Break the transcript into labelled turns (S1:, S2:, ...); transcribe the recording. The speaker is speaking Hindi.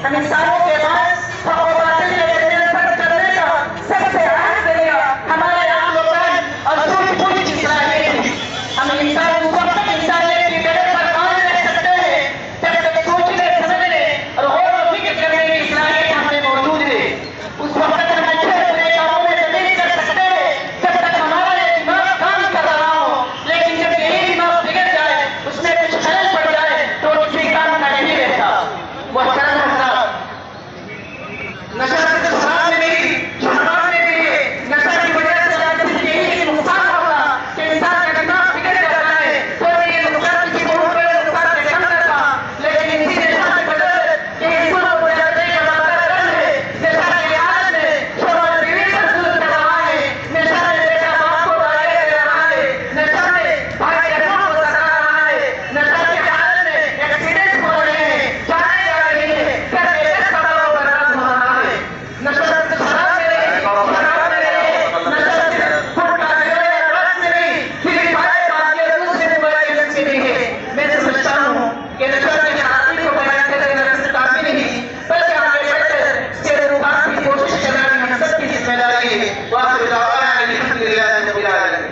S1: हम इंसानों के पास हक व बातिल के दरमियान फर्क करने का सबसे अहम जरिया हमारे अक्ल और सूझबूझ की सलाहियत है। हम इंसान उस वक्त तक इंसानियत की डगर पर कायम रह सकते हैं जब तक सोचने, समझने और गौर व फिक्र करने की सलाहियत हमें मौजूद है। उस वक्त तक हम अच्छे बुरे कामों में तब्दील कर सकते हैं जब तक हमारा ये दिमाग काम कर रहा हो। लेकिन जब यही दिमाग बिगड़ जाए, उसमें कुछ खलल पड़ जाए तो किसी काम का नहीं रहता। मुहतरम हज़रात, नशा सिर्फ शराब में नहीं, शराब में भी है। नशा की वजह से आदमी के यही नुकसान होगा कि इंसान का दिमाग बिगड़ जाता है। तो ये नुकसान किसी बहुत बड़े नुकसान से कम करता, लेकिन इसी नशा की वजह से ये इंसान को जाते का मामला कम है। नशा की हालत में शोहर बीवी पर जुल्म कर रहा है, नशा में बेटा बाप को गाली दे रहा है, नशा में भाई बहनों को सता रहा है, नशा की हालत में एक्सीडेंट हो रहे हैं, जाने जा रही है, घर बेटे खड़ा होकर बर्बाद हो रहा है। नशा सिर्फ शराब में नहीं, शराब में नहीं, नशा सिर्फ गुटखा या ड्रग्स में नहीं, फ्री फायर बाकी दूसरे मोबाइल गेम्स में नहीं है। मैं समझता हूँ कि नशा की हालत को बयान करने का सिर्फ काफी नहीं, बल्कि आगे बढ़कर इसके रोकथाम की कोशिश करना भी हम सबकी जिम्मेदारी है। वाह, अल्हम्दुलिल्लाह रब्बिल आलमीन।